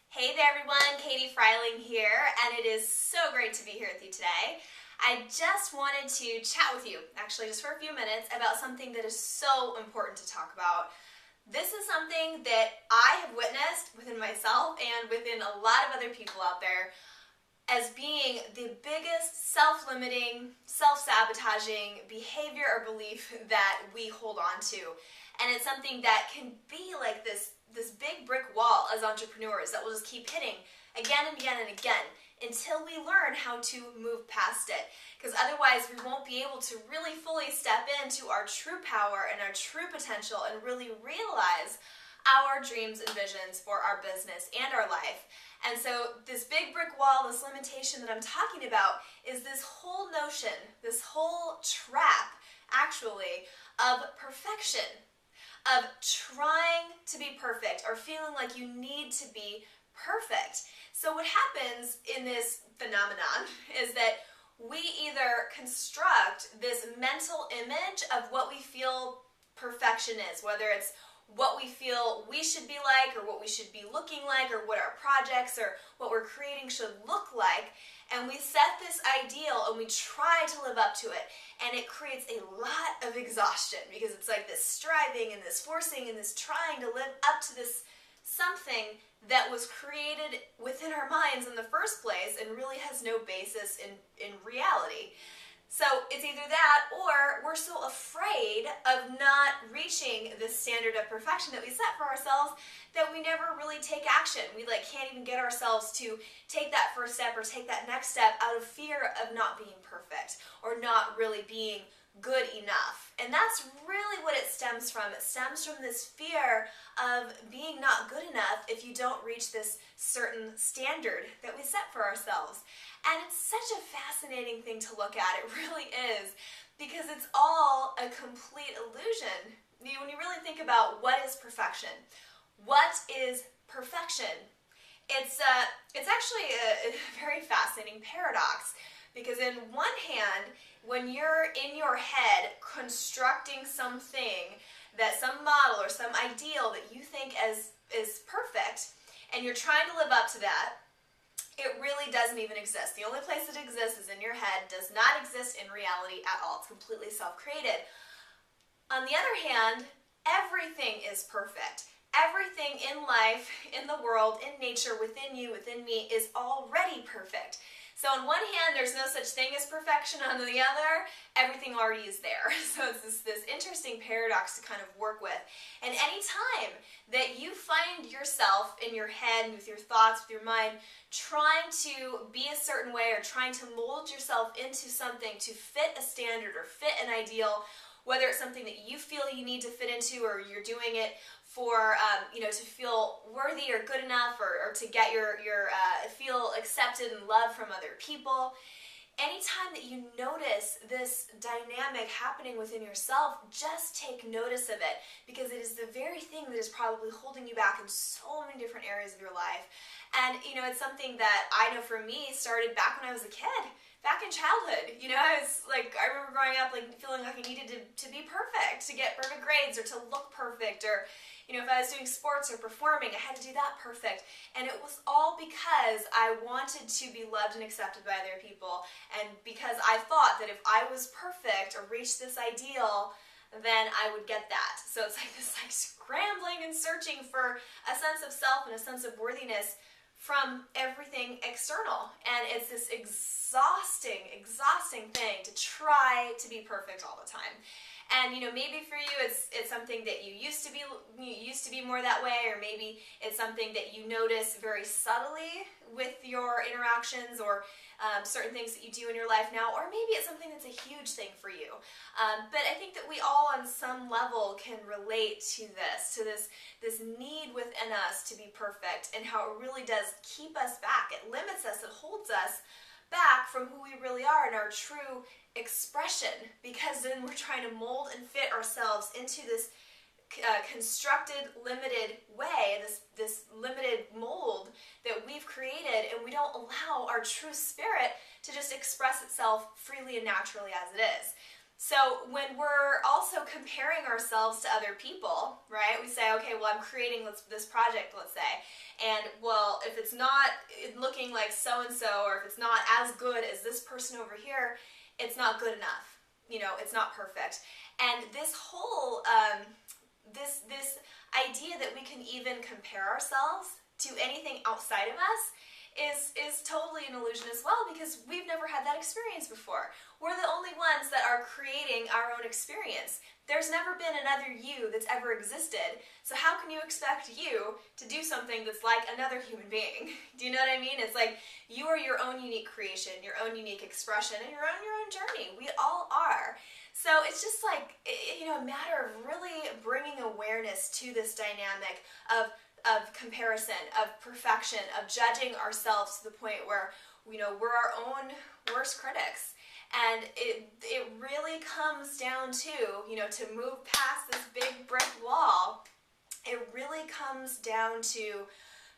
Hey there everyone, Katie Freiling here, and it is so great to be here with you today. I just wanted to chat with you, actually just for a few minutes, about something that is so important to talk about. This is something that I have witnessed within myself and within a lot of other people out there as being the biggest self-limiting, self-sabotaging behavior or belief that we hold on to. And it's something that can be like this big brick wall as entrepreneurs that we'll just keep hitting again and again and again until we learn how to move past it. Because otherwise we won't be able to really fully step into our true power and our true potential and really realize our dreams and visions for our business and our life. And so this big brick wall, this limitation that I'm talking about is this whole notion, this whole trap actually of perfection, of trying to be perfect or feeling like you need to be perfect. So what happens in this phenomenon is that we either construct this mental image of what we feel perfection is, whether it's what we feel we should be like or what we should be looking like or what our projects or what we're creating should look like, and we set this ideal and we try to live up to it, and it creates a lot of exhaustion because it's like this striving and this forcing and this trying to live up to this something that was created within our minds in the first place and really has no basis in reality. So it's either that or we're so afraid of not reaching this standard of perfection that we set for ourselves that we never really take action. We can't even get ourselves to take that first step or take that next step out of fear of not being perfect or not really being good enough. And that's really what it stems from. It stems from this fear of being not good enough if you don't reach this certain standard that we set for ourselves. And it's such a fascinating thing to look at. It really is, because it's all a complete illusion. When you really think about what is perfection, what is perfection? It's actually a very fascinating paradox, because in one hand, when you're in your head constructing something, that some model or some ideal that you think is perfect, and you're trying to live up to that, it really doesn't even exist. The only place it exists is in your head, does not exist in reality at all. It's completely self-created. On the other hand, everything is perfect. Everything in life, in the world, in nature, within you, within me, is already perfect. So on one hand, there's no such thing as perfection. On the other, everything already is there. So it's this interesting paradox to kind of work with. And any time that you find yourself in your head, with your thoughts, with your mind, trying to be a certain way or trying to mold yourself into something to fit a standard or fit an ideal, whether it's something that you feel you need to fit into or you're doing it for, to feel worthy or good enough or to get feel accepted and loved from other people. Anytime that you notice this dynamic happening within yourself, just take notice of it, because it is the very thing that is probably holding you back in so many different areas of your life. And, it's something that I know for me started back when I was a kid. Back in childhood, I remember growing up feeling like I needed to be perfect, to get perfect grades or to look perfect, or if I was doing sports or performing, I had to do that perfect. And it was all because I wanted to be loved and accepted by other people, and because I thought that if I was perfect or reached this ideal, then I would get that. So it's like this scrambling and searching for a sense of self and a sense of worthiness from everything external. And it's this exhausting thing to try to be perfect all the time. And maybe for you it's something that you used to be more that way, or maybe it's something that you notice very subtly with your interactions or certain things that you do in your life now, or maybe it's something that's a huge thing for you. But I think that we all on some level can relate to this need within us to be perfect, and how it really does keep us back. It limits us, it holds us back from who we really are and our true expression, because then we're trying to mold and fit ourselves into this constructed, limited way, this limited mold that we've created, and we don't allow our true spirit to just express itself freely and naturally as it is. So when we're also comparing ourselves to other people, right? We say, okay, well, I'm creating this project, let's say, and well, if it's not looking like so-and-so, or if it's not as good as this person over here, it's not good enough. You know, it's not perfect. And this whole, this idea that we can even compare ourselves to anything outside of us is totally an illusion as well, because we've never had that experience before. We're the only ones that are creating our own experience. There's never been another you that's ever existed, so how can you expect you to do something that's like another human being? Do you know what I mean? It's like you are your own unique creation, your own unique expression, and your own journey. We all are. So it's just like, you know, a matter of really bringing awareness to this dynamic of comparison, of perfection, of judging ourselves to the point where, you know, we're our own worst critics. And it really comes down to, you know, to move past this big brick wall, it really comes down to,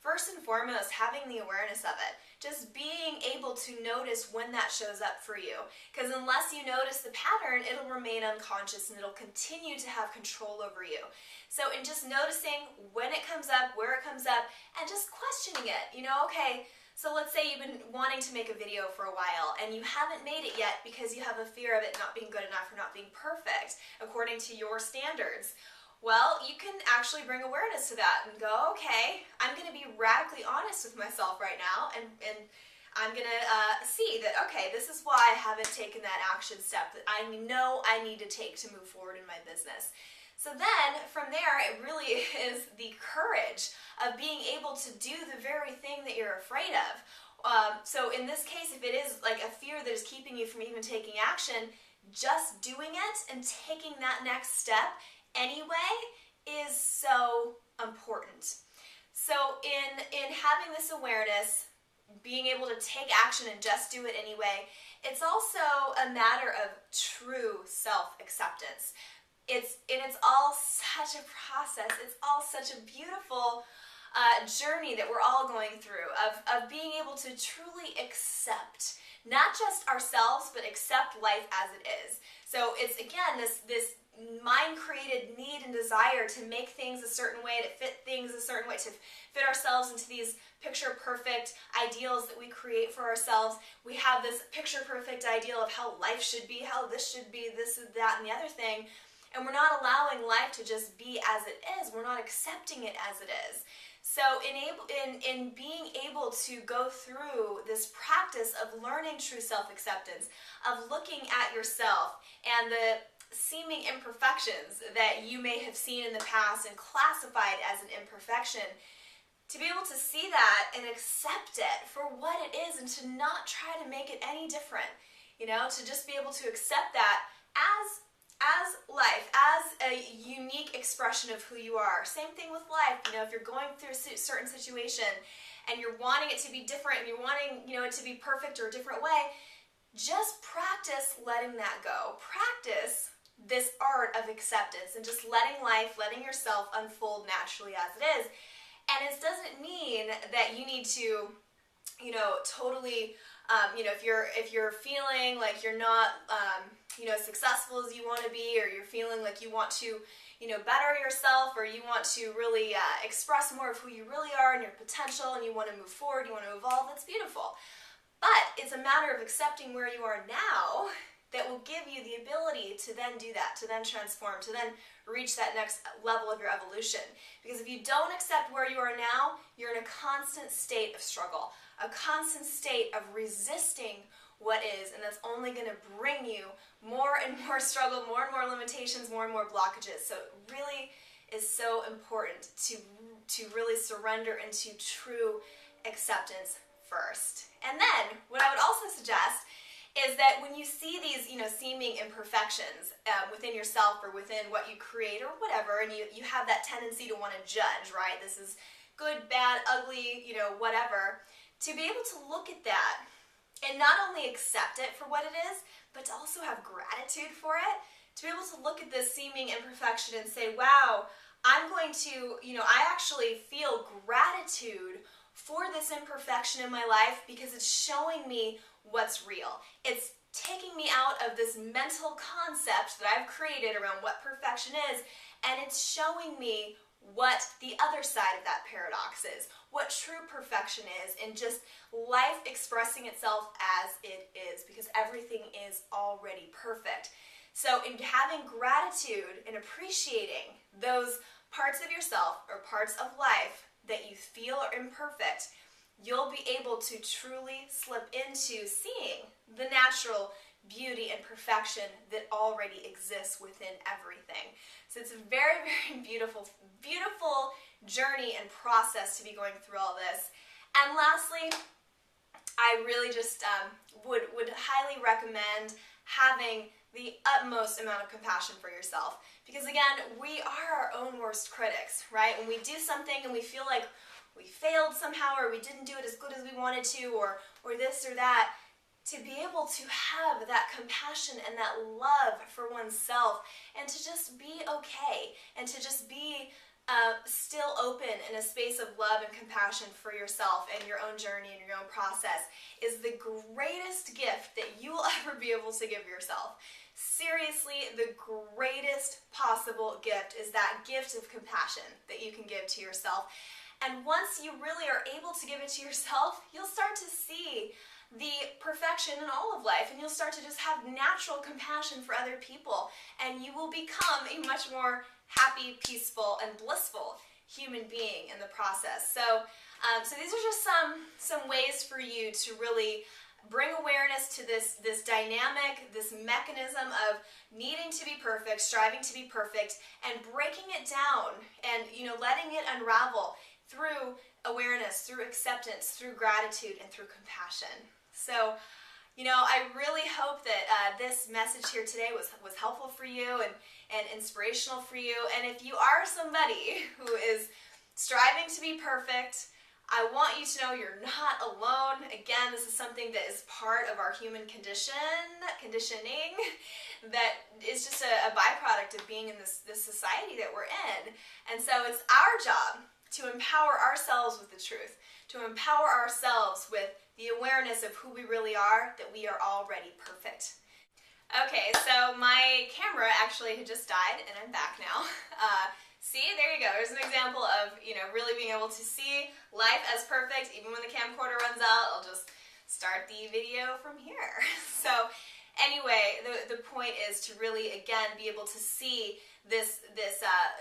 first and foremost, having the awareness of it. Just being able to notice when that shows up for you. Because unless you notice the pattern, it'll remain unconscious and it'll continue to have control over you. So in just noticing when it comes up, where it comes up, and just questioning it. You know, okay, so let's say you've been wanting to make a video for a while and you haven't made it yet because you have a fear of it not being good enough or not being perfect according to your standards. Well, you can actually bring awareness to that and go, okay, I'm going to be radically honest with myself right now, and I'm going to see that, okay, this is why I haven't taken that action step that I know I need to take to move forward in my business. So then, from there, it really is the courage of being able to do the very thing that you're afraid of. So in this case, if it is like a fear that is keeping you from even taking action, just doing it and taking that next step anyway is so important. So in having this awareness, being able to take action and just do it anyway, it's also a matter of true self-acceptance. It's all such a process. It's all such a beautiful journey that we're all going through of being able to truly accept not just ourselves, but accept life as it is. So it's, again, this mind-created need and desire to make things a certain way, to fit things a certain way, to fit ourselves into these picture-perfect ideals that we create for ourselves. We have this picture-perfect ideal of how life should be, how this should be, this and that and the other thing, and we're not allowing life to just be as it is. We're not accepting it as it is. So in being able to go through this practice of learning true self-acceptance, of looking at yourself and the seeming imperfections that you may have seen in the past and classified as an imperfection, to be able to see that and accept it for what it is and to not try to make it any different, you know, to just be able to accept that as life, as a unique expression of who you are. Same thing with life, you know, if you're going through a certain situation and you're wanting it to be different and you're wanting, you know, it to be perfect or a different way, just practice letting that go. Practice this art of acceptance and just letting life, letting yourself unfold naturally as it is. And it doesn't mean that you need to, you know, totally, you know, if you're feeling like you're not, you know, successful as you want to be, or you're feeling like you want to, you know, better yourself, or you want to really express more of who you really are and your potential, and you want to move forward, you want to evolve, that's beautiful. But it's a matter of accepting where you are now that will give you the ability to then do that, to then transform, to then reach that next level of your evolution. Because if you don't accept where you are now, you're in a constant state of struggle, a constant state of resisting what is, and that's only going to bring you more and more struggle, more and more limitations, more and more blockages. So it really is so important to really surrender into true acceptance first. And then, what I would also suggest is that when you see these, you know, seeming imperfections within yourself or within what you create or whatever, and you have that tendency to want to judge, right? This is good, bad, ugly, you know, whatever. To be able to look at that and not only accept it for what it is, but to also have gratitude for it, to be able to look at this seeming imperfection and say, wow, I'm going to, you know, I actually feel gratitude for this imperfection in my life because it's showing me what's real. It's taking me out of this mental concept that I've created around what perfection is, and it's showing me what the other side of that paradox is, what true perfection is, and just life expressing itself as it is, because everything is already perfect. So in having gratitude and appreciating those parts of yourself or parts of life that you feel are imperfect, you'll be able to truly slip into seeing the natural beauty and perfection that already exists within everything. So it's a very, very beautiful, beautiful journey and process to be going through all this. And lastly, I really just would highly recommend having the utmost amount of compassion for yourself. Because again, we are our own worst critics, right? When we do something and we feel like we failed somehow, or we didn't do it as good as we wanted to, or this or that, to be able to have that compassion and that love for oneself, and to just be okay, and to just be still open in a space of love and compassion for yourself and your own journey and your own process, is the greatest gift that you will ever be able to give yourself. Seriously, the greatest possible gift is that gift of compassion that you can give to yourself. And once you really are able to give it to yourself, you'll start to see the perfection in all of life, and you'll start to just have natural compassion for other people, and you will become a much more happy, peaceful, and blissful human being in the process. So these are just some ways for you to really bring awareness to this dynamic, this mechanism of needing to be perfect, striving to be perfect, and breaking it down, and letting it unravel through awareness, through acceptance, through gratitude, and through compassion. So, I really hope that this message here today was helpful for you and inspirational for you. And if you are somebody who is striving to be perfect, I want you to know you're not alone. Again, this is something that is part of our human conditioning, that is just a byproduct of being in this society that we're in. And so it's our job to empower ourselves with the truth, to empower ourselves with the awareness of who we really are, that we are already perfect. Okay, so my camera actually had just died, and I'm back now. See, there you go. There's an example of, really being able to see life as perfect. Even when the camcorder runs out, I'll just start the video from here. So anyway, the point is to really, again, be able to see this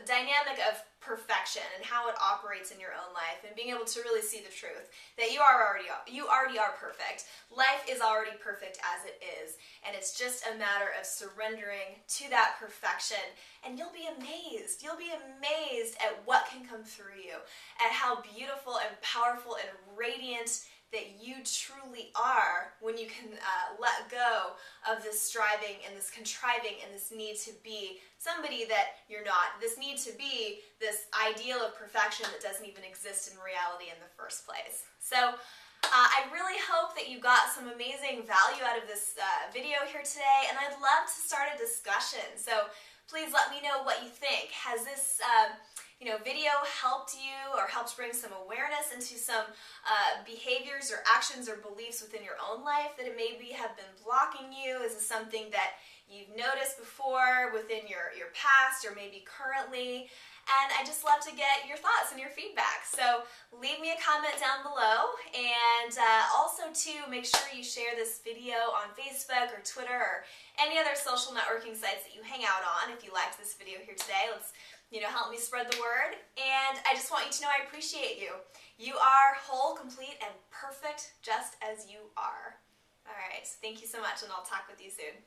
dynamic of perfection and how it operates in your own life, and being able to really see the truth that you already are perfect. Life is already perfect as it is, and it's just a matter of surrendering to that perfection, and you'll be amazed. You'll be amazed at what can come through you, at how beautiful and powerful and radiant that you truly are when you can let go of this striving and this contriving and this need to be somebody that you're not, this need to be this ideal of perfection that doesn't even exist in reality in the first place. So I really hope that you got some amazing value out of this video here today, and I'd love to start a discussion. So please let me know what you think. Has this video helped you, or helped bring some awareness into some behaviors or actions or beliefs within your own life that it maybe have been blocking you? Is this something that you've noticed before within your past, or maybe currently? And I just love to get your thoughts and your feedback. So leave me a comment down below, and also too, make sure you share this video on Facebook or Twitter or any other social networking sites that you hang out on. If you liked this video here today, let's help me spread the word. And I just want you to know I appreciate you. You are whole, complete, and perfect just as you are. All right, thank you so much, and I'll talk with you soon.